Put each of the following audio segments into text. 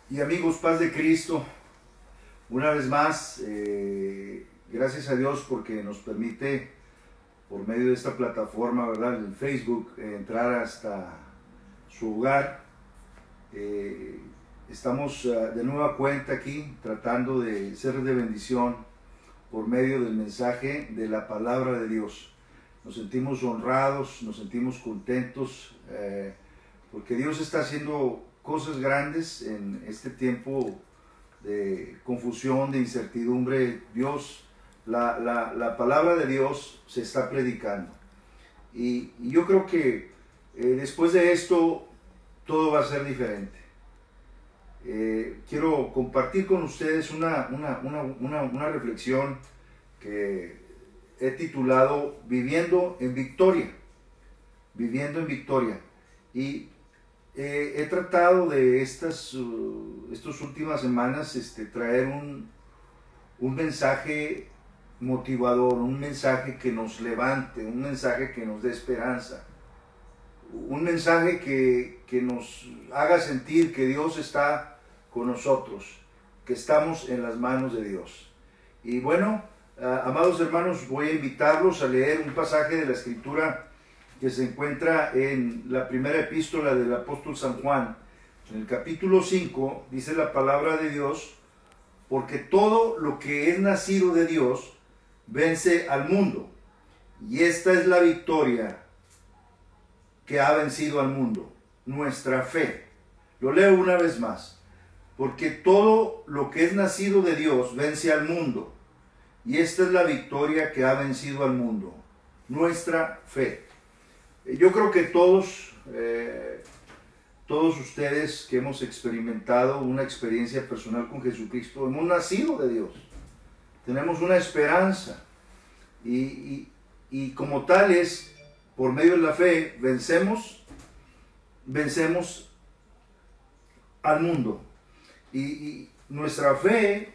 Y amigos, paz de Cristo, una vez más, gracias a Dios porque nos permite, por medio de esta plataforma, ¿verdad?, el Facebook, entrar hasta su hogar. Estamos de nueva cuenta aquí, tratando de ser de bendición por medio del mensaje de la palabra de Dios. Nos sentimos honrados, nos sentimos contentos, porque Dios está haciendo cosas grandes en este tiempo de confusión, de incertidumbre. La palabra de Dios se está predicando. Y yo creo que después de esto todo va a ser diferente. Quiero compartir con ustedes una reflexión que he titulado Viviendo en Victoria. Viviendo en Victoria. Y he tratado de estas últimas semanas traer un mensaje motivador, un mensaje que nos levante, un mensaje que nos dé esperanza, un mensaje que nos haga sentir que Dios está con nosotros, que estamos en las manos de Dios. Y bueno, amados hermanos, voy a invitarlos a leer un pasaje de la Escritura que se encuentra en la primera epístola del apóstol San Juan. En el capítulo 5 dice la palabra de Dios: porque todo lo que es nacido de Dios vence al mundo, y esta es la victoria que ha vencido al mundo, nuestra fe. Lo leo una vez más: porque todo lo que es nacido de Dios vence al mundo, y esta es la victoria que ha vencido al mundo, nuestra fe. Yo creo que todos ustedes que hemos experimentado una experiencia personal con Jesucristo, hemos nacido de Dios, tenemos una esperanza, y como tales, por medio de la fe, vencemos al mundo. Y nuestra fe,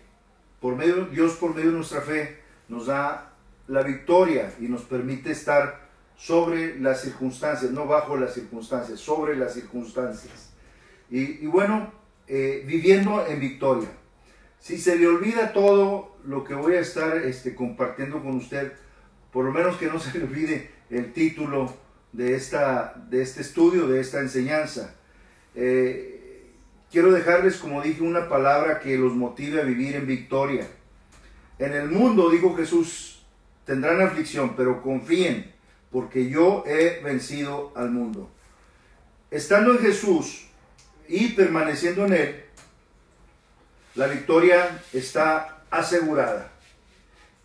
Dios por medio de nuestra fe, nos da la victoria y nos permite estar sobre las circunstancias, no bajo las circunstancias, sobre las circunstancias. Y bueno, viviendo en victoria. Si se le olvida todo lo que voy a estar compartiendo con usted, por lo menos que no se le olvide el título de este estudio, de esta enseñanza. Quiero dejarles, como dije, una palabra que los motive a vivir en victoria. En el mundo, dijo Jesús, tendrán aflicción, pero confíen, porque yo he vencido al mundo. Estando en Jesús y permaneciendo en Él, la victoria está asegurada.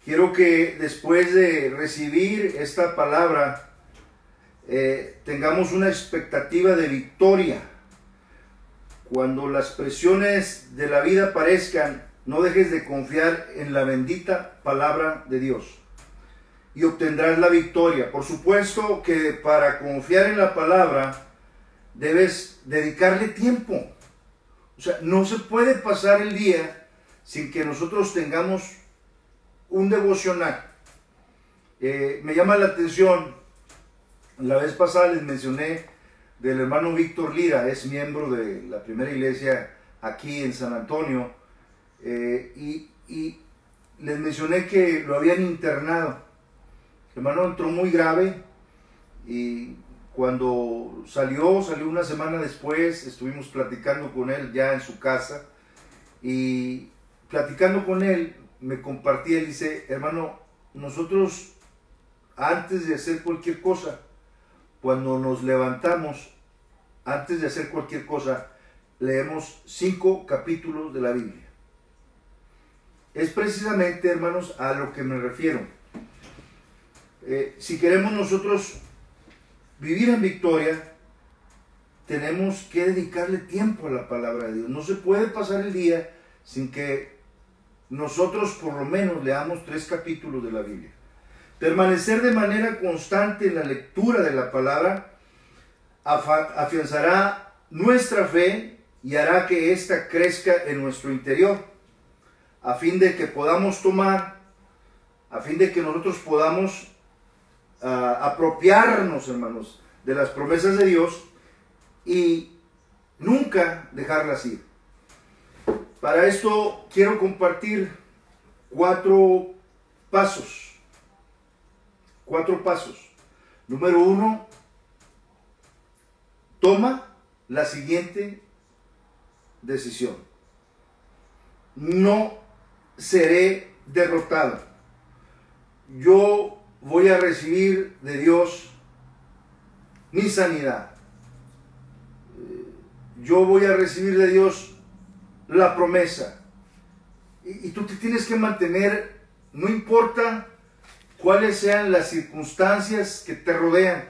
Quiero que después de recibir esta palabra, tengamos una expectativa de victoria. Cuando las presiones de la vida aparezcan, no dejes de confiar en la bendita palabra de Dios y obtendrás la victoria. Por supuesto que para confiar en la palabra debes dedicarle tiempo. O sea, no se puede pasar el día sin que nosotros tengamos un devocional. Me llama la atención, la vez pasada les mencioné del hermano Víctor Lira, es miembro de la primera iglesia aquí en San Antonio, y les mencioné que lo habían internado. El hermano entró muy grave y cuando salió una semana después, estuvimos platicando con él ya en su casa, y platicando con él me compartía, él dice: hermano, nosotros antes de hacer cualquier cosa, cuando nos levantamos, antes de hacer cualquier cosa, leemos 5 capítulos de la Biblia. Es precisamente, hermanos, a lo que me refiero. Si queremos nosotros vivir en victoria, tenemos que dedicarle tiempo a la palabra de Dios. No se puede pasar el día sin que nosotros por lo menos leamos 3 capítulos de la Biblia. Permanecer de manera constante en la lectura de la palabra afianzará nuestra fe y hará que ésta crezca en nuestro interior, a fin de que nosotros podamos apropiarnos, hermanos, de las promesas de Dios y nunca dejarlas ir. Para esto quiero compartir 4 pasos. 4 pasos. Número 1, toma la siguiente decisión: no seré derrotado. Yo voy a recibir de Dios mi sanidad. Yo voy a recibir de Dios la promesa. Y tú te tienes que mantener, no importa cuáles sean las circunstancias que te rodean,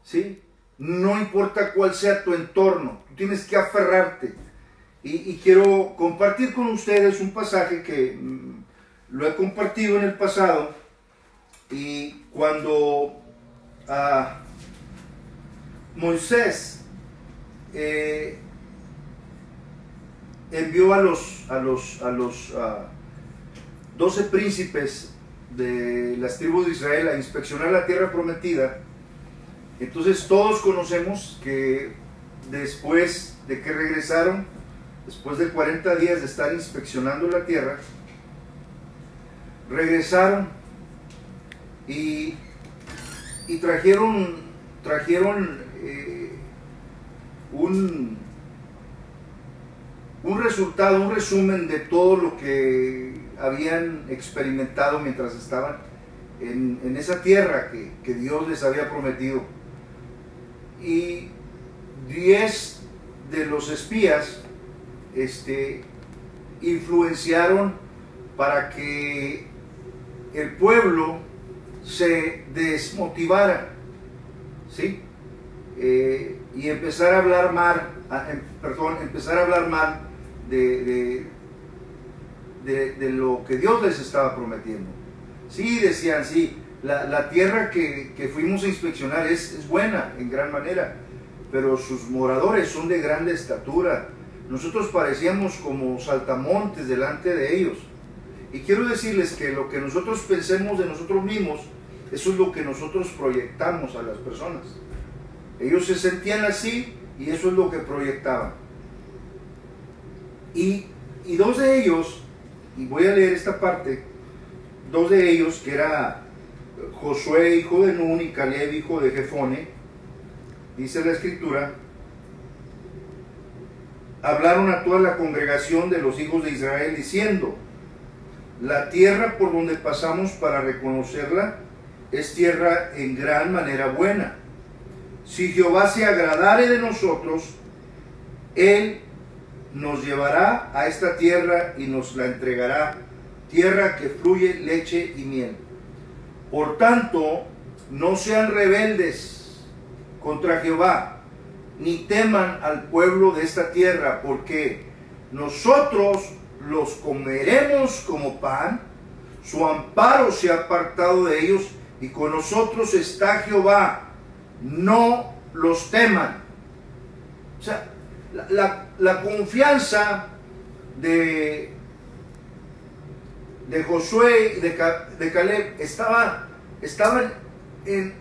¿sí? No importa cuál sea tu entorno, tú tienes que aferrarte. Y quiero compartir con ustedes un pasaje que lo he compartido en el pasado, y cuando Moisés envió a los 12 príncipes de las tribus de Israel a inspeccionar la tierra prometida, entonces todos conocemos que después de que regresaron, después de 40 días de estar inspeccionando la tierra, regresaron y trajeron un resultado, un resumen de todo lo que habían experimentado mientras estaban en esa tierra que Dios les había prometido. Y 10 de los espías influenciaron para que el pueblo se desmotivara, ¿sí? Y empezar a hablar mal, de lo que Dios les estaba prometiendo. Sí, decían, sí, la tierra que fuimos a inspeccionar es buena en gran manera, pero sus moradores son de grande estatura. Nosotros parecíamos como saltamontes delante de ellos. Y quiero decirles que lo que nosotros pensemos de nosotros mismos, eso es lo que nosotros proyectamos a las personas. Ellos se sentían así y eso es lo que proyectaban. Y 2 de ellos, y voy a leer esta parte, 2 de ellos, que era Josué, hijo de Nun, y Caleb, hijo de Jefone, dice la escritura, hablaron a toda la congregación de los hijos de Israel diciendo: la tierra por donde pasamos para reconocerla es tierra en gran manera buena. Si Jehová se agradare de nosotros, Él nos llevará a esta tierra y nos la entregará, tierra que fluye leche y miel. Por tanto, no sean rebeldes contra Jehová, ni teman al pueblo de esta tierra, porque nosotros los comeremos como pan, su amparo se ha apartado de ellos, y con nosotros está Jehová, no los teman. O sea, la confianza de Josué y de Caleb estaban en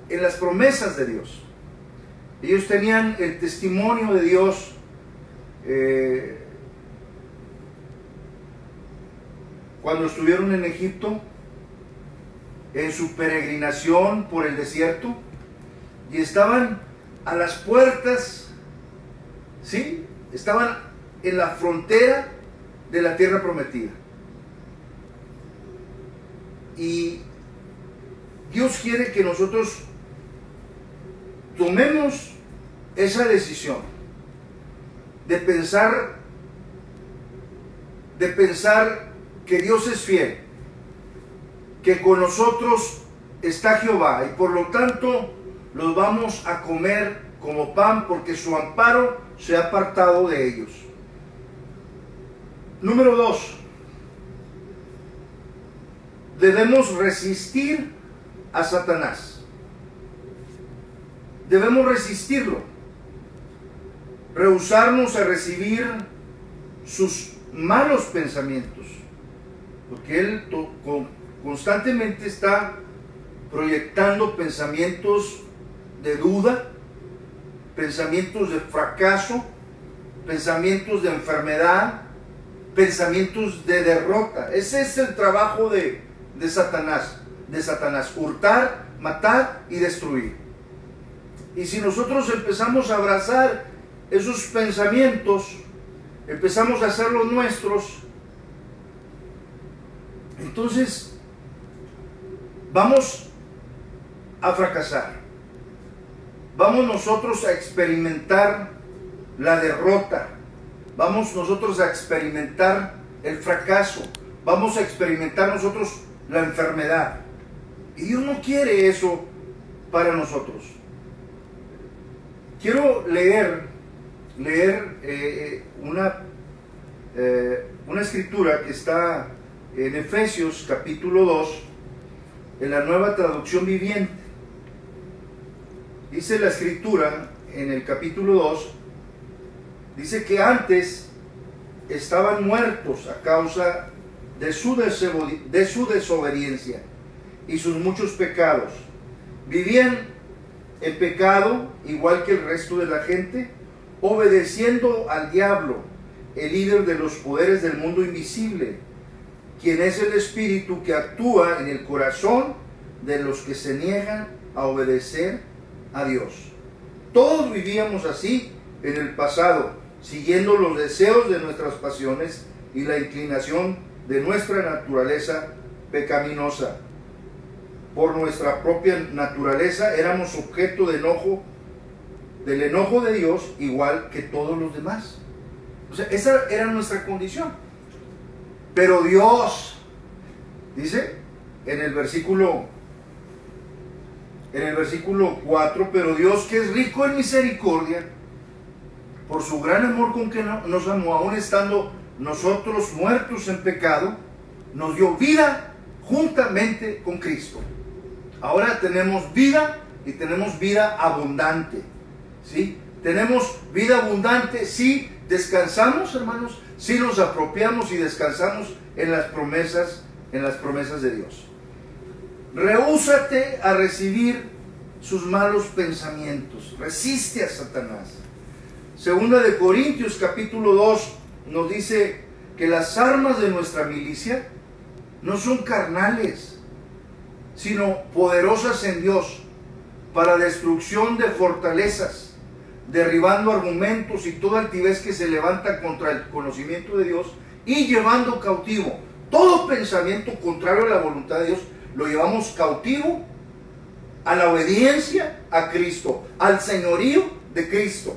las promesas de Dios. Ellos tenían el testimonio de Dios. Cuando estuvieron en Egipto, en su peregrinación por el desierto, y estaban a las puertas, ¿sí? Estaban en la frontera de la tierra prometida. Y Dios quiere que nosotros tomemos esa decisión de pensar que Dios es fiel, que con nosotros está Jehová, y por lo tanto los vamos a comer como pan, porque su amparo se ha apartado de ellos. Número 2, debemos resistir a Satanás. Debemos resistirlo, rehusarnos a recibir sus malos pensamientos, porque él constantemente está proyectando pensamientos de duda, pensamientos de fracaso, pensamientos de enfermedad, pensamientos de derrota. Ese es el trabajo de Satanás, hurtar, matar y destruir. Y si nosotros empezamos a abrazar esos pensamientos, empezamos a hacerlos nuestros, entonces vamos a fracasar. Vamos nosotros a experimentar la derrota. Vamos nosotros a experimentar el fracaso. Vamos a experimentar nosotros la enfermedad. Y Dios no quiere eso para nosotros. Quiero leer una escritura que está en Efesios capítulo 2, en la Nueva Traducción Viviente. Dice la escritura en el capítulo 2, dice que antes estaban muertos a causa de su desobediencia y sus muchos pecados. Vivían en pecado igual que el resto de la gente, obedeciendo al diablo, el líder de los poderes del mundo invisible, quien es el espíritu que actúa en el corazón de los que se niegan a obedecer a Dios. Todos vivíamos así en el pasado, siguiendo los deseos de nuestras pasiones y la inclinación de nuestra naturaleza pecaminosa. Por nuestra propia naturaleza éramos objeto de del enojo de Dios, igual que todos los demás. O sea, esa era nuestra condición. Pero Dios, dice en el versículo 4, pero Dios, que es rico en misericordia, por su gran amor con que nos amó, aun estando nosotros muertos en pecado, nos dio vida juntamente con Cristo. Ahora tenemos vida y tenemos vida abundante, ¿sí? Tenemos vida abundante si descansamos, hermanos, si nos apropiamos y descansamos en las promesas de Dios. Rehúsate a recibir sus malos pensamientos. Resiste a Satanás. Segunda de Corintios capítulo 2 nos dice que las armas de nuestra milicia no son carnales, sino poderosas en Dios para destrucción de fortalezas, derribando argumentos y toda altivez que se levanta contra el conocimiento de Dios y llevando cautivo todo pensamiento contrario a la voluntad de Dios. Lo llevamos cautivo a la obediencia a Cristo, al señorío de Cristo.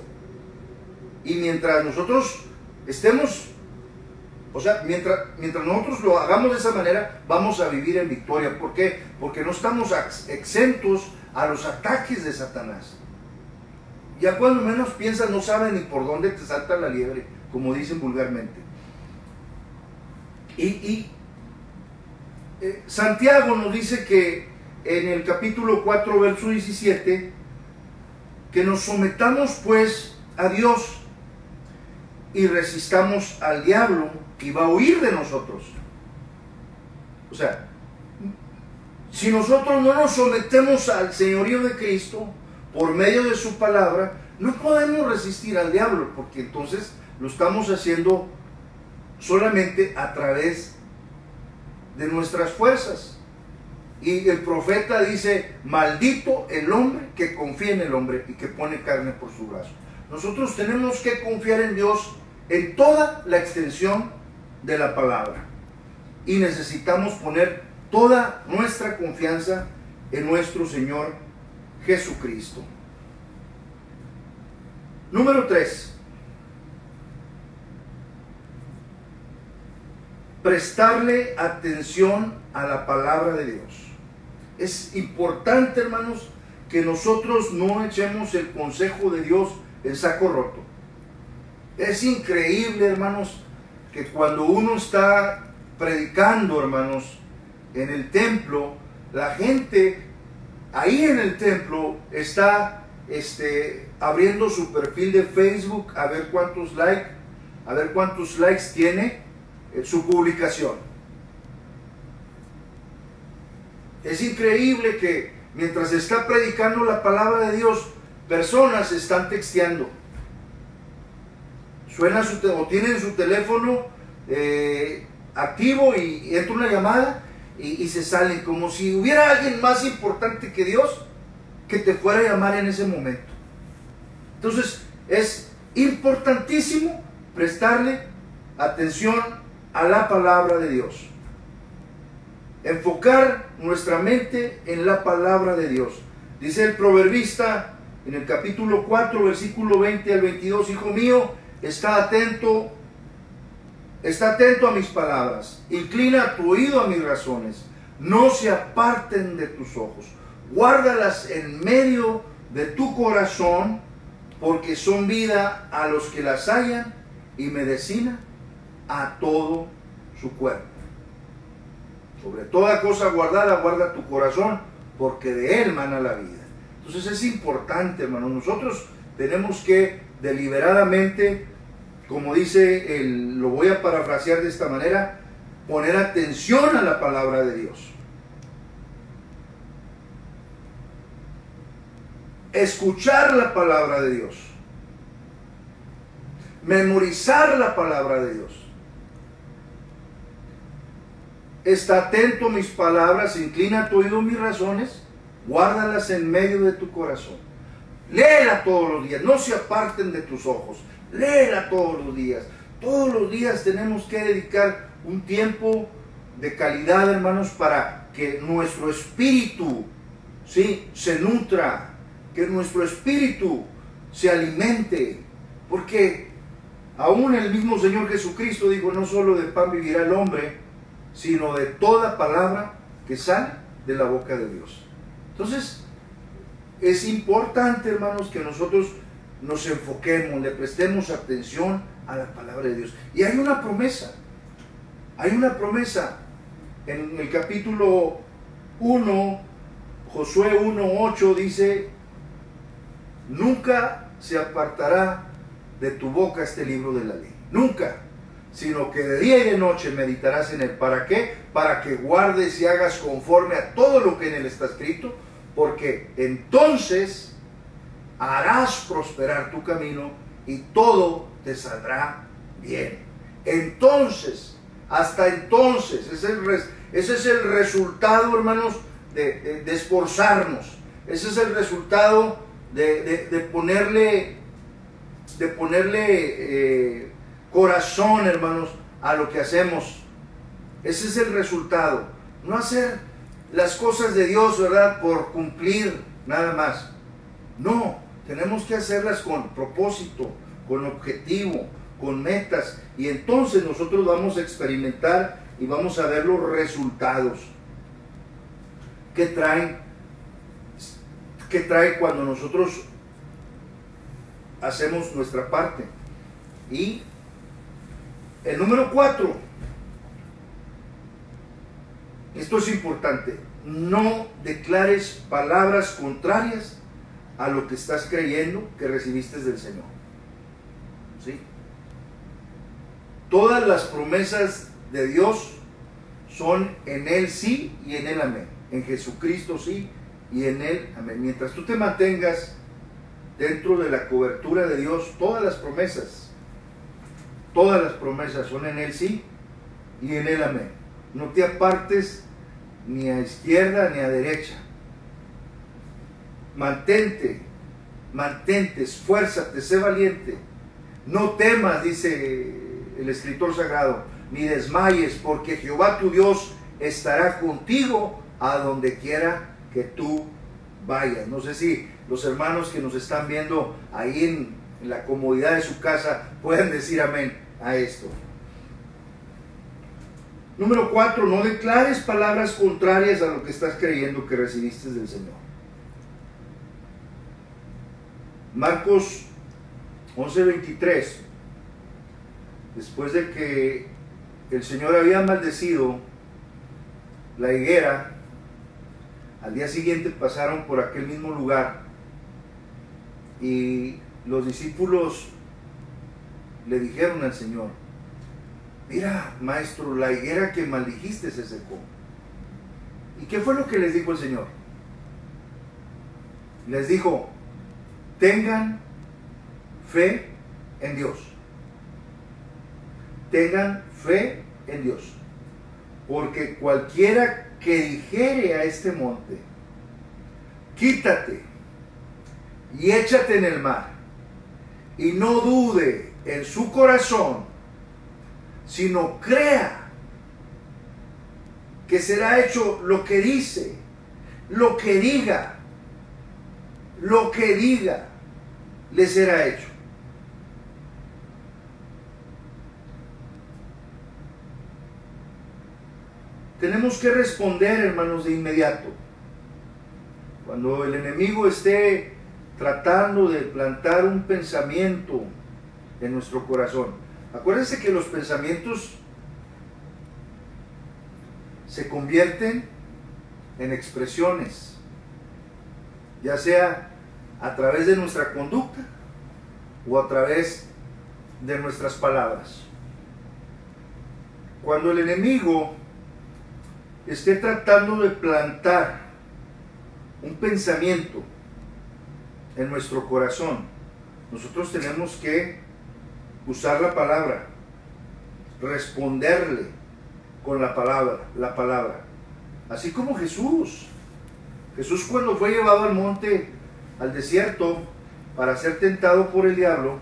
Y mientras nosotros estemos, mientras nosotros lo hagamos de esa manera, vamos a vivir en victoria. ¿Por qué? Porque no estamos exentos a los ataques de Satanás. Ya cuando menos piensas, no sabes ni por dónde te salta la liebre, como dicen vulgarmente. Santiago nos dice que en el capítulo 4, verso 17, que nos sometamos pues a Dios y resistamos al diablo y va a huir de nosotros. O sea, si nosotros no nos sometemos al señorío de Cristo por medio de su palabra, no podemos resistir al diablo, porque entonces lo estamos haciendo solamente a través de nuestras fuerzas. Y el profeta dice: maldito el hombre que confía en el hombre y que pone carne por su brazo. Nosotros tenemos que confiar en Dios en toda la extensión de la palabra, y necesitamos poner toda nuestra confianza en nuestro Señor Jesucristo. Número 3. Prestarle atención a la palabra de Dios. Es importante, hermanos, que nosotros no echemos el consejo de Dios en saco roto. Es increíble, hermanos, que cuando uno está predicando, hermanos, en el templo, la gente ahí en el templo está abriendo su perfil de Facebook a ver cuántos likes tiene su publicación. Es increíble que mientras está predicando la palabra de Dios, personas están texteando. suena o tienen su teléfono activo y entra una llamada y se salen, como si hubiera alguien más importante que Dios que te fuera a llamar en ese momento. Entonces es importantísimo prestarle atención a la palabra de Dios, enfocar nuestra mente en la palabra de Dios. Dice el proverbista en el capítulo 4, versículo 20 al 22, hijo mío, está atento a mis palabras, inclina tu oído a mis razones, no se aparten de tus ojos, guárdalas en medio de tu corazón, porque son vida a los que las hallan y medicina a todo su cuerpo. Sobre toda cosa guardada, guarda tu corazón, porque de él mana la vida. Entonces es importante, hermanos, nosotros tenemos que deliberadamente, como dice, lo voy a parafrasear de esta manera, poner atención a la palabra de Dios. Escuchar la palabra de Dios. Memorizar la palabra de Dios. Está atento a mis palabras, inclina tu oído a mis razones, guárdalas en medio de tu corazón. Léela todos los días, no se aparten de tus ojos. Léela todos los días. Todos los días tenemos que dedicar un tiempo de calidad, hermanos, para que nuestro espíritu, ¿sí?, se nutra, que nuestro espíritu se alimente, porque aún el mismo Señor Jesucristo dijo, no solo de pan vivirá el hombre, sino de toda palabra que sale de la boca de Dios. Entonces, es importante, hermanos, que nosotros nos enfoquemos, le prestemos atención a la palabra de Dios. Y hay una promesa en el capítulo 1, Josué 1:8 dice, nunca se apartará de tu boca este libro de la ley, nunca, sino que de día y de noche meditarás en él. ¿Para qué? Para que guardes y hagas conforme a todo lo que en él está escrito, porque entonces harás prosperar tu camino y todo te saldrá bien. Entonces, hasta entonces, ese es el resultado, hermanos, de esforzarnos. Ese es el resultado de ponerle corazón, hermanos, a lo que hacemos. Ese es el resultado. No hacer las cosas de Dios, ¿verdad?, por cumplir nada más. No, tenemos que hacerlas con propósito, con objetivo, con metas, y entonces nosotros vamos a experimentar y vamos a ver los resultados que trae cuando nosotros hacemos nuestra parte. Y el número 4, esto es importante, no declares palabras contrarias a lo que estás creyendo que recibiste del Señor. ¿Sí? Todas las promesas de Dios son en Él sí y en Él amén. En Jesucristo sí y en Él amén. Mientras tú te mantengas dentro de la cobertura de Dios, todas las promesas son en Él sí y en Él amén. No te apartes ni a izquierda ni a derecha. Mantente, esfuérzate, sé valiente. No temas, dice el escritor sagrado, ni desmayes, porque Jehová tu Dios estará contigo a donde quiera que tú vayas. No sé si los hermanos que nos están viendo ahí en la comodidad de su casa pueden decir amén a esto. Número 4, no declares palabras contrarias a lo que estás creyendo que recibiste del Señor. Marcos 11:23, después de que el Señor había maldecido la higuera, al día siguiente pasaron por aquel mismo lugar y los discípulos le dijeron al Señor, mira, maestro, la higuera que maldijiste se secó. ¿Y qué fue lo que les dijo el Señor? Les dijo, tengan fe en Dios. tengan fe en Dios. Porque cualquiera que dijere a este monte, quítate y échate en el mar, y no dude en su corazón, sino crea que será hecho lo que dice, lo que diga, le será hecho. Tenemos que responder, hermanos, de inmediato. Cuando el enemigo esté tratando de plantar un pensamiento en nuestro corazón. Acuérdense que los pensamientos se convierten en expresiones, ya sea a través de nuestra conducta o a través de nuestras palabras. Cuando el enemigo esté tratando de plantar un pensamiento en nuestro corazón, nosotros tenemos que usar la palabra, responderle con la palabra. Así como Jesús cuando fue llevado al monte, al desierto, para ser tentado por el diablo,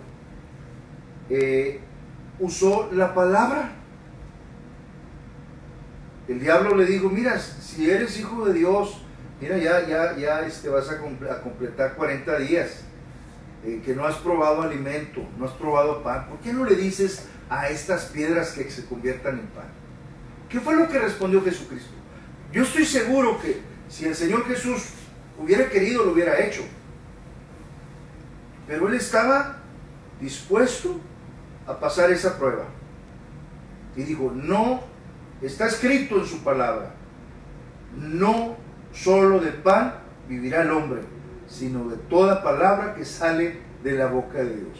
usó la palabra. El diablo le dijo, mira, si eres hijo de Dios, mira, ya vas a completar 40 días, que no has probado alimento, no has probado pan. ¿Por qué no le dices a estas piedras que se conviertan en pan? ¿Qué fue lo que respondió Jesucristo? Yo estoy seguro que si el Señor Jesús hubiera querido, lo hubiera hecho. Pero Él estaba dispuesto a pasar esa prueba. Y dijo, no, está escrito en su palabra, no solo de pan vivirá el hombre, sino de toda palabra que sale de la boca de Dios.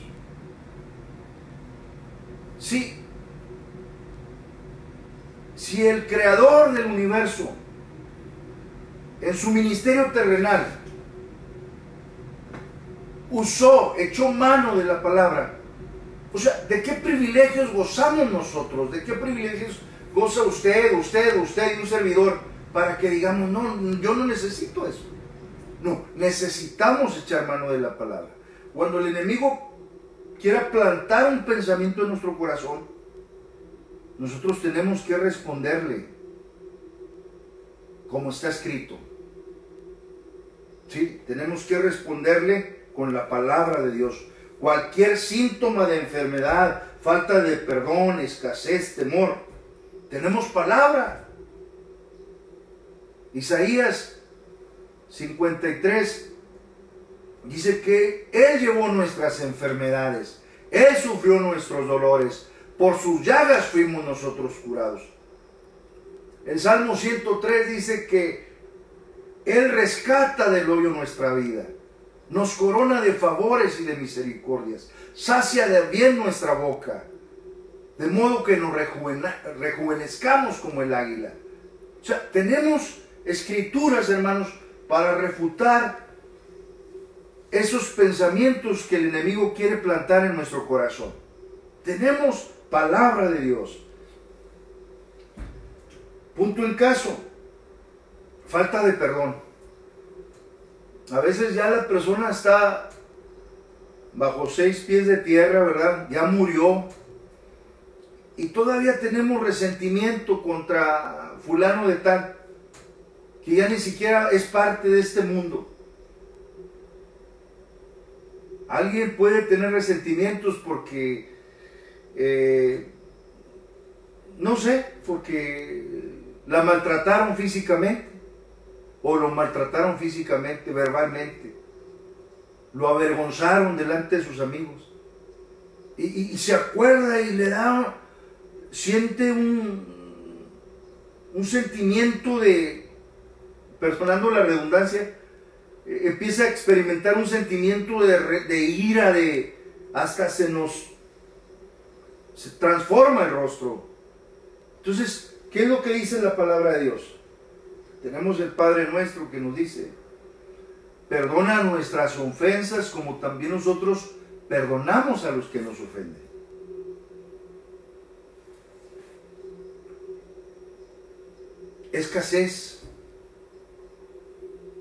Si el creador del universo, en su ministerio terrenal, echó mano de la palabra, o sea, ¿de qué privilegios gozamos nosotros? ¿De qué privilegios goza usted y un servidor para que digamos, no, yo no necesito eso? No, necesitamos echar mano de la palabra. Cuando el enemigo quiera plantar un pensamiento en nuestro corazón, nosotros tenemos que responderle como está escrito. ¿Sí? Tenemos que responderle con la palabra de Dios. Cualquier síntoma de enfermedad, falta de perdón, escasez, temor, tenemos palabra. Isaías 53 dice que Él llevó nuestras enfermedades, Él sufrió nuestros dolores, por sus llagas fuimos nosotros curados. El Salmo 103 dice que Él rescata del hoyo nuestra vida, nos corona de favores y de misericordias, sacia de bien nuestra boca, de modo que nos rejuvenezcamos como el águila. O sea, tenemos escrituras, hermanos, para refutar esos pensamientos que el enemigo quiere plantar en nuestro corazón. Tenemos palabra de Dios. Punto en caso, falta de perdón. A veces ya la persona está bajo 6 pies de tierra, ¿verdad? Ya murió. Y todavía tenemos resentimiento contra fulano de tal, que ya ni siquiera es parte de este mundo. Alguien puede tener resentimientos porque, no sé, porque la maltrataron físicamente, o lo maltrataron físicamente, verbalmente, lo avergonzaron delante de sus amigos, y se acuerda y le da, siente un sentimiento de, perdonando la redundancia, empieza a experimentar un sentimiento de ira, hasta se transforma el rostro. Entonces, ¿qué es lo que dice la palabra de Dios? Tenemos el Padre nuestro que nos dice, perdona nuestras ofensas como también nosotros perdonamos a los que nos ofenden. escasez.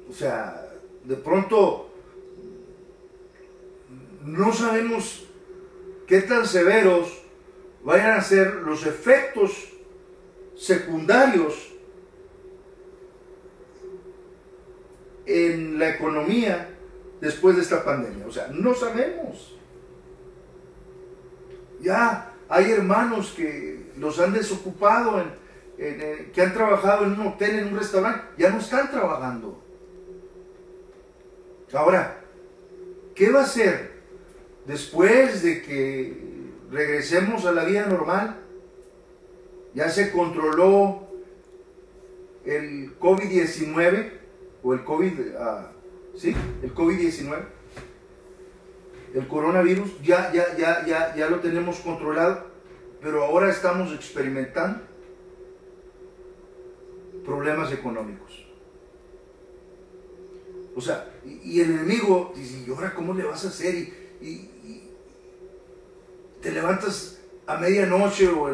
O sea, de pronto no sabemos qué tan severos vayan a ser los efectos secundarios en la economía después de esta pandemia. O sea, no sabemos. Ya hay hermanos que los han desocupado, que han trabajado en un hotel, en un restaurante, ya no están trabajando. Ahora, ¿qué va a hacer después de que regresemos a la vida normal? Ya se controló el COVID-19, o el el COVID-19, el coronavirus, ya lo tenemos controlado, pero ahora estamos experimentando problemas económicos. O sea, y el enemigo dice, ¿y ahora cómo le vas a hacer? Y te levantas a medianoche o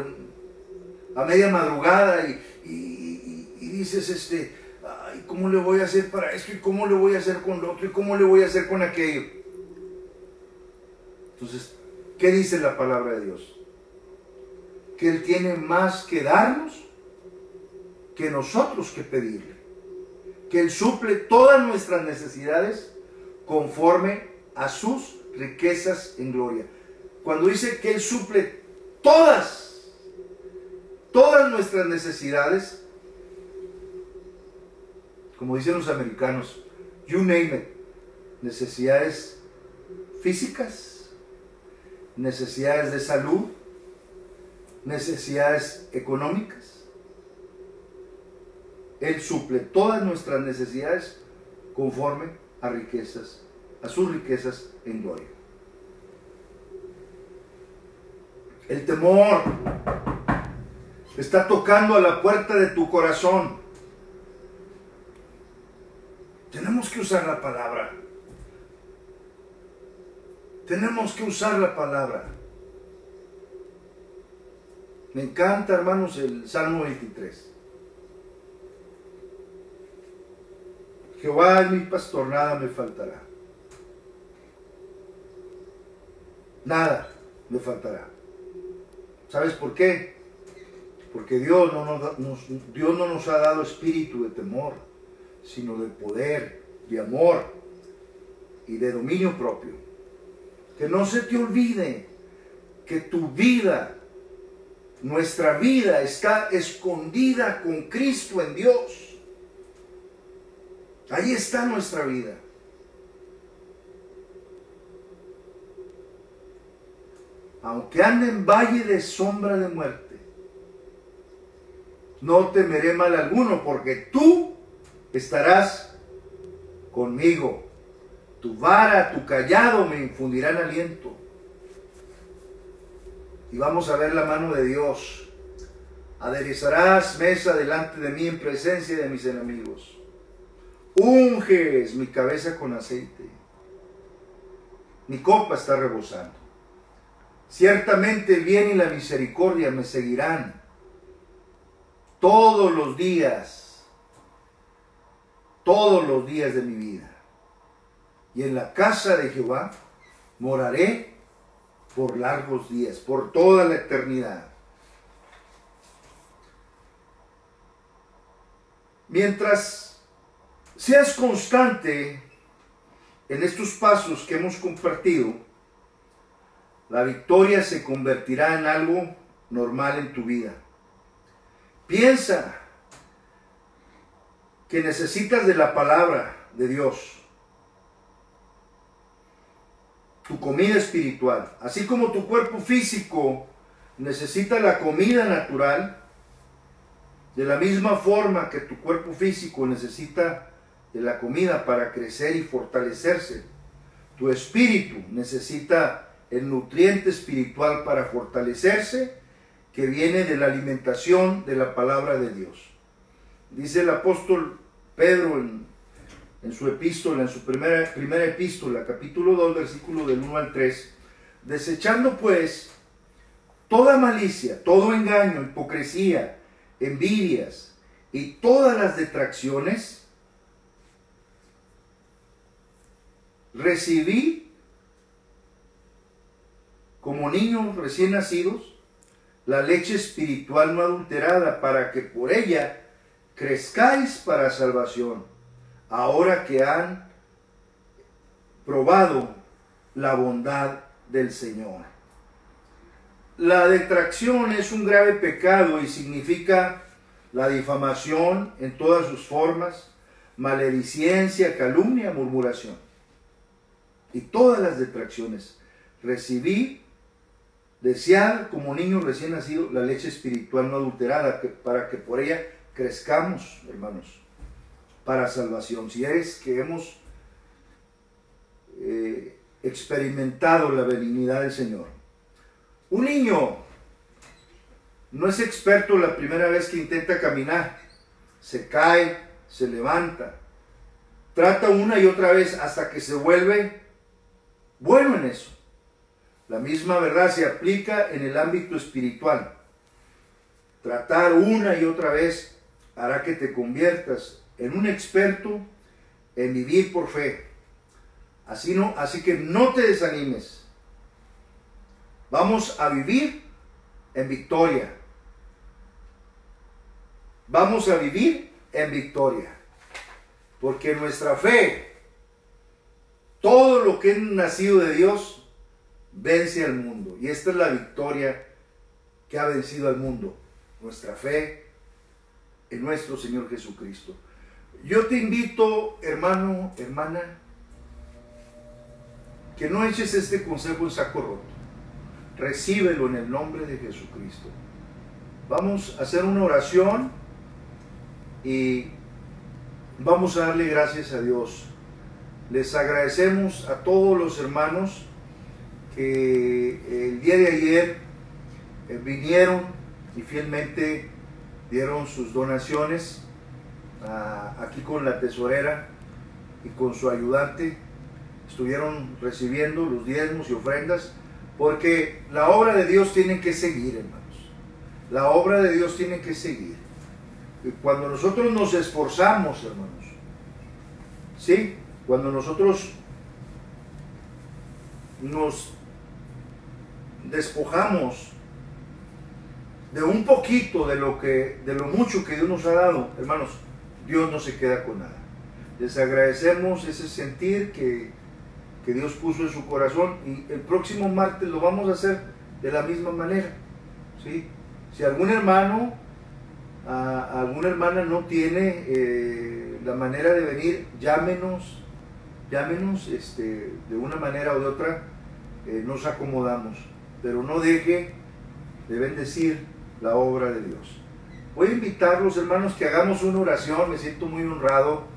a media madrugada y dices, ay, ¿cómo le voy a hacer para esto? ¿Y cómo le voy a hacer con lo otro? ¿Y cómo le voy a hacer con aquello? Entonces, ¿qué dice la palabra de Dios? Que Él tiene más que darnos que nosotros que pedirle. Que Él suple todas nuestras necesidades conforme a sus riquezas en gloria. Cuando dice que Él suple todas nuestras necesidades, como dicen los americanos, you name it, necesidades físicas, necesidades de salud, necesidades económicas. Él suple todas nuestras necesidades conforme a sus riquezas en gloria. El temor está tocando a la puerta de tu corazón. Tenemos que usar la palabra. Tenemos que usar la palabra. Me encanta, hermanos, el Salmo 23. Jehová es mi pastor, nada me faltará. Nada me faltará. ¿Sabes por qué? Porque Dios no nos ha dado espíritu de temor, sino de poder, de amor y de dominio propio. Que no se te olvide que tu vida, nuestra vida, está escondida con Cristo en Dios. Ahí está nuestra vida. Aunque ande en valle de sombra de muerte, no temeré mal alguno, porque tú estarás conmigo. Tu vara, tu cayado me infundirán aliento. Y vamos a ver la mano de Dios. Aderezarás mesa delante de mí en presencia de mis enemigos. Unges mi cabeza con aceite. Mi copa está rebosando. Ciertamente el bien y la misericordia me seguirán todos los días de mi vida. Y en la casa de Jehová moraré por largos días, por toda la eternidad. Mientras seas constante en estos pasos que hemos compartido, la victoria se convertirá en algo normal en tu vida. Piensa que necesitas de la palabra de Dios, tu comida espiritual, así como tu cuerpo físico necesita la comida natural. De la misma forma que tu cuerpo físico necesita de la comida para crecer y fortalecerse, tu espíritu necesita el nutriente espiritual para fortalecerse, que viene de la alimentación de la palabra de Dios. Dice el apóstol Pedro en su epístola, en su primera epístola, capítulo 2, versículo del 1 al 3, desechando pues toda malicia, todo engaño, hipocresía, envidias, y todas las detracciones, recibí como niños recién nacidos la leche espiritual no adulterada, para que por ella crezcáis para salvación, ahora que han probado la bondad del Señor. La detracción es un grave pecado y significa la difamación en todas sus formas, maledicencia, calumnia, murmuración. Y todas las detracciones. Recibí, desear como niño recién nacido la leche espiritual no adulterada, para que por ella crezcamos, hermanos, para salvación. Si es que hemos experimentado la benignidad del Señor. Un niño no es experto la primera vez que intenta caminar. Se cae, se levanta, trata una y otra vez hasta que se vuelve bueno en eso. La misma verdad se aplica en el ámbito espiritual. Tratar una y otra vez hará que te conviertas en un experto en vivir por fe. Así que no te desanimes. Vamos a vivir en victoria. Vamos a vivir en victoria. Porque nuestra fe, todo lo que es nacido de Dios, vence al mundo. Y esta es la victoria que ha vencido al mundo. Nuestra fe en nuestro Señor Jesucristo. Yo te invito, hermano, hermana, que no eches este consejo en saco roto. Recíbelo en el nombre de Jesucristo. Vamos a hacer una oración y vamos a darle gracias a Dios. Les agradecemos a todos los hermanos que el día de ayer vinieron y fielmente dieron sus donaciones aquí con la tesorera y con su ayudante. Estuvieron recibiendo los diezmos y ofrendas, porque la obra de Dios tiene que seguir, hermanos. La obra de Dios tiene que seguir. Y cuando nosotros nos esforzamos, hermanos, ¿sí? Cuando nosotros nos despojamos de un poquito de lo mucho que Dios nos ha dado, hermanos, Dios no se queda con nada. Les agradecemos ese sentir que Dios puso en su corazón, y el próximo martes lo vamos a hacer de la misma manera, ¿sí? Si algún hermano, alguna hermana no tiene la manera de venir, llámenos de una manera o de otra, nos acomodamos, pero no deje de bendecir la obra de Dios. Voy a invitarlos, hermanos, que hagamos una oración. Me siento muy honrado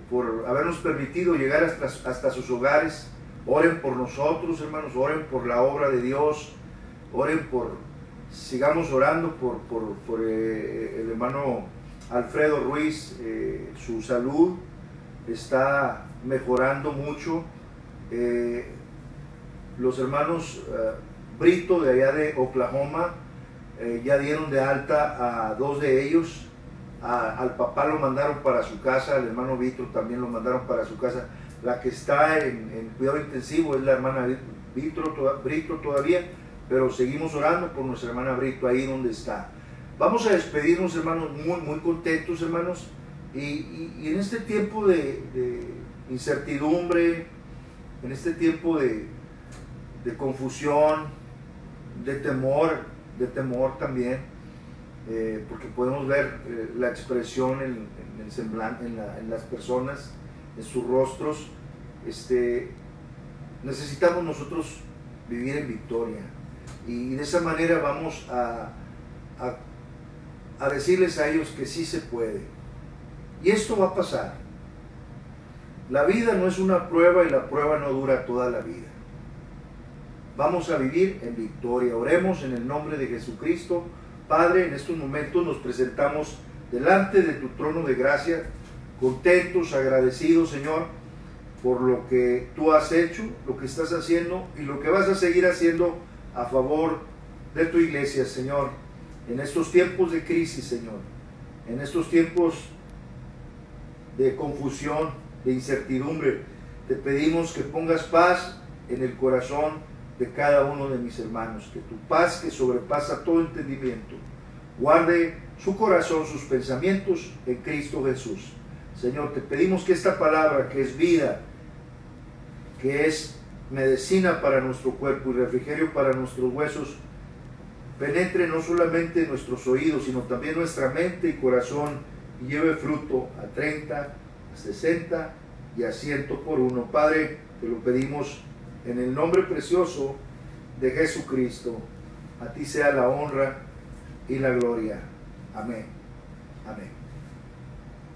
por habernos permitido llegar hasta sus hogares. Oren por nosotros, hermanos, oren por la obra de Dios, sigamos orando por el hermano Alfredo Ruiz. Su salud está mejorando mucho. Los hermanos Brito de allá de Oklahoma ya dieron de alta a 2 de ellos. Al papá lo mandaron para su casa, al hermano Brito también lo mandaron para su casa. La que está en cuidado intensivo es la hermana Brito todavía, pero seguimos orando por nuestra hermana Brito ahí donde está. Vamos a despedirnos, hermanos, muy, muy contentos, hermanos, y en este tiempo de incertidumbre, en este tiempo de confusión, de temor también, porque podemos ver la expresión en el semblante, en las personas, en sus rostros. Necesitamos nosotros vivir en victoria, y de esa manera vamos a decirles a ellos que sí se puede, y esto va a pasar. La vida no es una prueba, y la prueba no dura toda la vida. Vamos a vivir en victoria. Oremos en el nombre de Jesucristo. Padre, en estos momentos nos presentamos delante de tu trono de gracia, contentos, agradecidos, Señor, por lo que tú has hecho, lo que estás haciendo y lo que vas a seguir haciendo a favor de tu iglesia, Señor, en estos tiempos de crisis, Señor. En estos tiempos de confusión, de incertidumbre, te pedimos que pongas paz en el corazón de cada uno de mis hermanos, que tu paz que sobrepasa todo entendimiento, guarde su corazón, sus pensamientos en Cristo Jesús. Señor, te pedimos que esta palabra, que es vida, que es medicina para nuestro cuerpo y refrigerio para nuestros huesos, penetre no solamente en nuestros oídos, sino también nuestra mente y corazón, y lleve fruto a 30, a 60 y a 100 por uno. Padre, te lo pedimos en el nombre precioso de Jesucristo. A ti sea la honra y la gloria. Amén. Amén.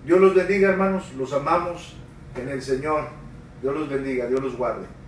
Dios los bendiga, hermanos. Los amamos en el Señor. Dios los bendiga. Dios los guarde.